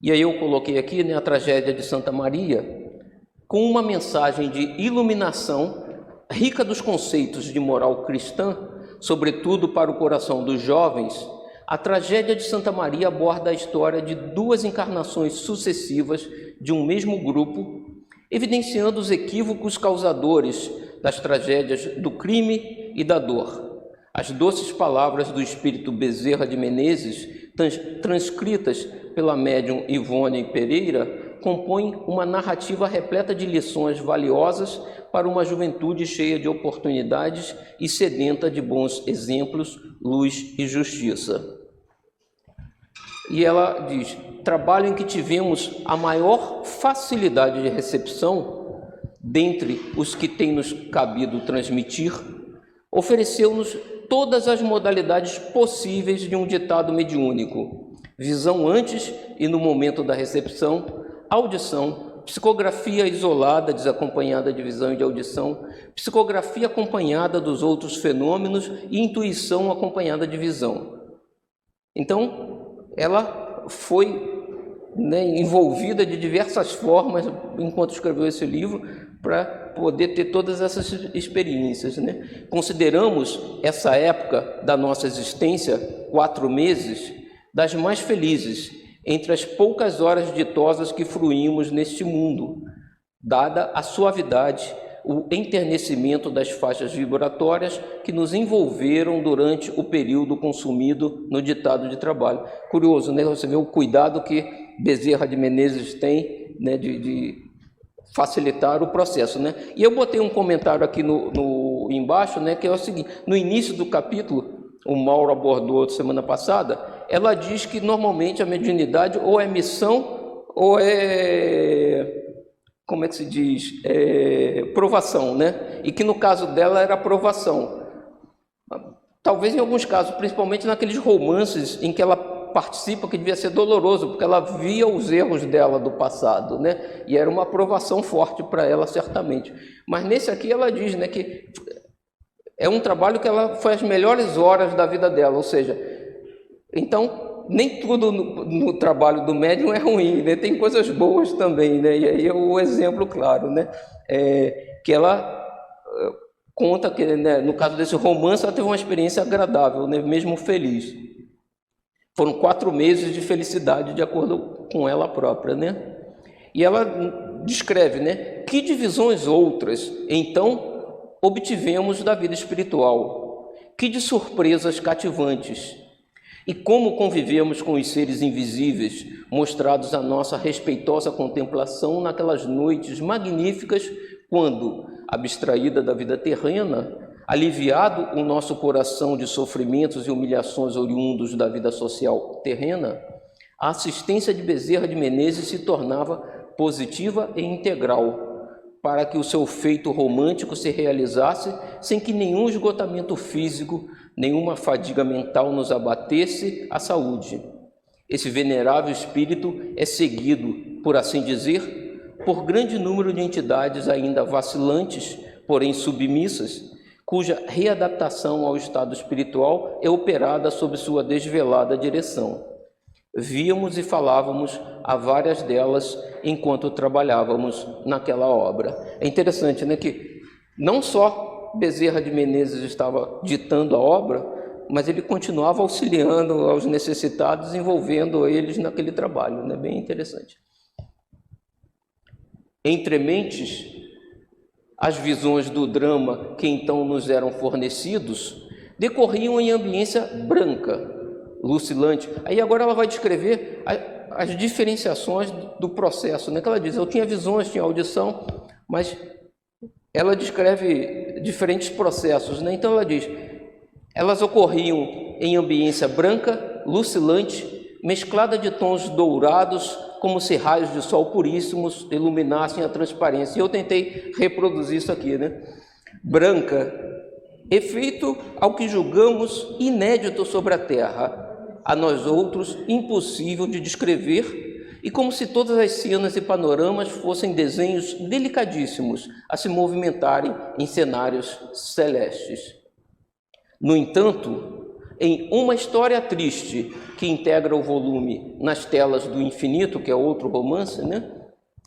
e aí eu coloquei aqui, né, A Tragédia de Santa Maria, com uma mensagem de iluminação rica dos conceitos de moral cristã, sobretudo para o coração dos jovens. A Tragédia de Santa Maria aborda a história de duas encarnações sucessivas de um mesmo grupo, evidenciando os equívocos causadores das tragédias do crime e da dor. As doces palavras do espírito Bezerra de Menezes, transcritas pela médium Ivone Pereira, compõem uma narrativa repleta de lições valiosas para uma juventude cheia de oportunidades e sedenta de bons exemplos, luz e justiça. E ela diz, trabalho em que tivemos a maior facilidade de recepção, dentre os que tem nos cabido transmitir, ofereceu-nos todas as modalidades possíveis de um ditado mediúnico, visão antes e no momento da recepção, audição, psicografia isolada, desacompanhada de visão e de audição, psicografia acompanhada dos outros fenômenos e intuição acompanhada de visão. Então, ela foi, né, envolvida de diversas formas, enquanto escreveu esse livro, para poder ter todas essas experiências, né? Consideramos essa época da nossa existência, 4 meses, das mais felizes, entre as poucas horas ditosas que fruímos neste mundo, dada a suavidade, o enternecimento das faixas vibratórias que nos envolveram durante o período consumido no ditado de trabalho. Curioso, né? Você vê o cuidado que Bezerra de Menezes tem, né, de facilitar o processo, né? E eu botei um comentário aqui embaixo, né, que é o seguinte, no início do capítulo, o Mauro abordou semana passada, ela diz que normalmente a mediunidade ou é missão ou é, como é que se diz, provação, né? E que no caso dela era provação. Talvez em alguns casos, principalmente naqueles romances em que ela participa, que devia ser doloroso, porque ela via os erros dela do passado, né? E era uma provação forte para ela, certamente. Mas nesse aqui ela diz, né, que é um trabalho que ela foi as melhores horas da vida dela, ou seja, então nem tudo no trabalho do médium é ruim, né? Tem coisas boas também, né? E aí é o exemplo claro, né? Que ela conta que, né, no caso desse romance, ela teve uma experiência agradável, né? Mesmo feliz. Foram 4 meses de felicidade, de acordo com ela própria, né? E ela descreve, né? Que divisões outras, então, obtivemos da vida espiritual, Que de surpresas cativantes! E como convivemos com os seres invisíveis, mostrados à nossa respeitosa contemplação naquelas noites magníficas, quando, abstraída da vida terrena, aliviado o nosso coração de sofrimentos e humilhações oriundos da vida social terrena, a assistência de Bezerra de Menezes se tornava positiva e integral, para que o seu feito romântico se realizasse sem que nenhum esgotamento físico, nenhuma fadiga mental nos abatesse a saúde. Esse venerável espírito é seguido, por assim dizer, por grande número de entidades ainda vacilantes, porém submissas, cuja readaptação ao estado espiritual é operada sob sua desvelada direção. Víamos e falávamos a várias delas enquanto trabalhávamos naquela obra. É interessante, né, que não só Bezerra de Menezes estava ditando a obra, mas ele continuava auxiliando aos necessitados, envolvendo eles naquele trabalho, né? Bem interessante. Entre mentes, as visões do drama que então nos eram fornecidos decorriam em ambiência branca, lucilante. Aí agora ela vai descrever as diferenciações do processo, né? Que ela diz, eu tinha visões, tinha audição, mas ela descreve diferentes processos, né? Então ela diz, elas ocorriam em ambiência branca, lucilante, mesclada de tons dourados, como se raios de sol puríssimos iluminassem a transparência. E eu tentei reproduzir isso aqui, né? Branca, efeito ao que julgamos inédito sobre a terra, a nós outros impossível de descrever, e como se todas as cenas e panoramas fossem desenhos delicadíssimos a se movimentarem em cenários celestes. No entanto, em Uma História Triste, que integra o volume Nas Telas do Infinito, que é outro romance, né?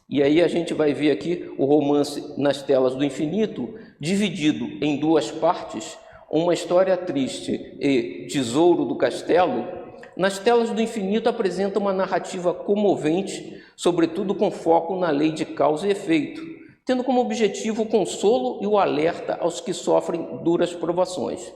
E aí a gente vai ver aqui o romance Nas Telas do Infinito, dividido em duas partes, Uma História Triste e Tesouro do Castelo. Nas Telas do Infinito apresenta uma narrativa comovente, sobretudo com foco na lei de causa e efeito, tendo como objetivo o consolo e o alerta aos que sofrem duras provações.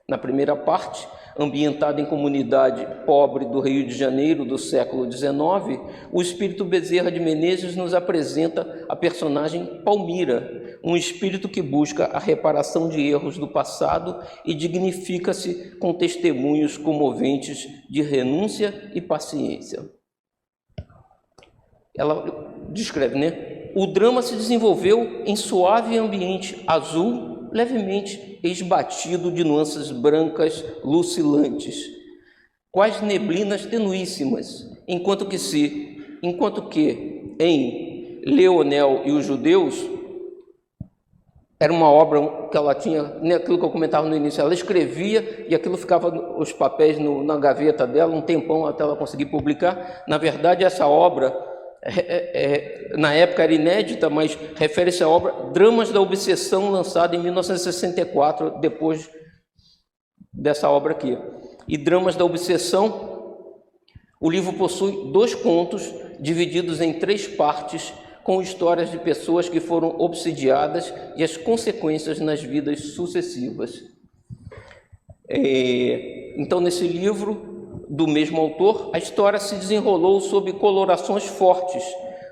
Na primeira parte, ambientada em comunidade pobre do Rio de Janeiro do século XIX, o espírito Bezerra de Menezes nos apresenta a personagem Palmira, um espírito que busca a reparação de erros do passado e dignifica-se com testemunhos comoventes de renúncia e paciência. Ela descreve, né? O drama se desenvolveu em suave ambiente azul, levemente esbatido de nuances brancas lucilantes, quais neblinas tenuíssimas, enquanto que em Leonel e os Judeus era uma obra que ela tinha, né, aquilo que eu comentava no início, ela escrevia e aquilo ficava, os papéis na gaveta dela, um tempão até ela conseguir publicar. Na verdade, essa obra, na época era inédita, mas refere-se à obra Dramas da Obsessão, lançada em 1964, depois dessa obra aqui. E Dramas da Obsessão, o livro possui 2 contos, divididos em 3 partes, com histórias de pessoas que foram obsidiadas e as consequências nas vidas sucessivas. Então, nesse livro do mesmo autor, a história se desenrolou sob colorações fortes,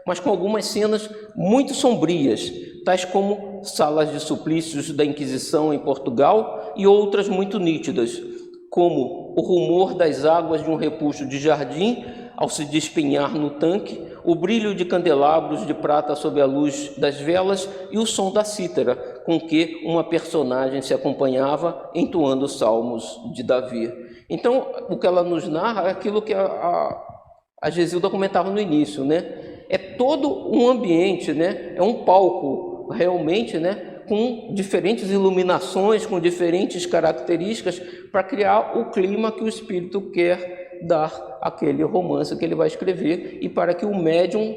mas com algumas cenas muito sombrias, tais como salas de suplícios da Inquisição em Portugal e outras muito nítidas, como o rumor das águas de um repuxo de jardim ao se despenhar no tanque, o brilho de candelabros de prata sob a luz das velas e o som da cítara, com que uma personagem se acompanhava entoando salmos de Davi. Então, o que ela nos narra é aquilo que a Gesilda comentava no início, né? É todo um ambiente, né? É um palco, realmente, né? Com diferentes iluminações, com diferentes características, para criar o clima que o espírito quer dar àquele romance que ele vai escrever e para que o médium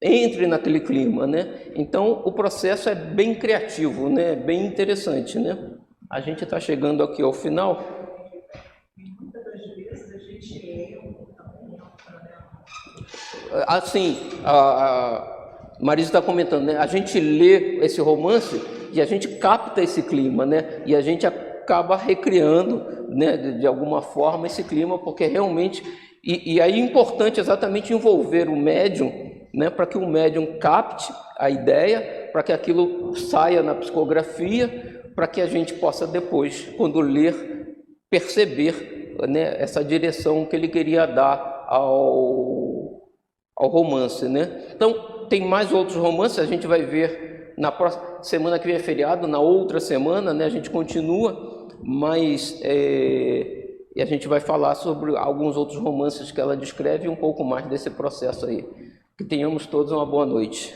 entre naquele clima, né? Então, o processo é bem criativo, né? Bem interessante, né? A gente está chegando aqui ao final. Muitas das vezes a gente Assim, a Marisa está comentando, né? A gente lê esse romance e a gente capta esse clima, né? E a gente acaba recriando, né, de alguma forma esse clima, porque realmente, e aí é importante exatamente envolver o médium, né, para que o médium capte a ideia, para que aquilo saia na psicografia, para que a gente possa depois, quando ler, perceber, né, essa direção que ele queria dar ao romance, né? Então, tem mais outros romances, a gente vai ver na próxima semana que vem é feriado, na outra semana, né, a gente continua, mas e a gente vai falar sobre alguns outros romances que ela descreve e um pouco mais desse processo aí. Que tenhamos todos uma boa noite.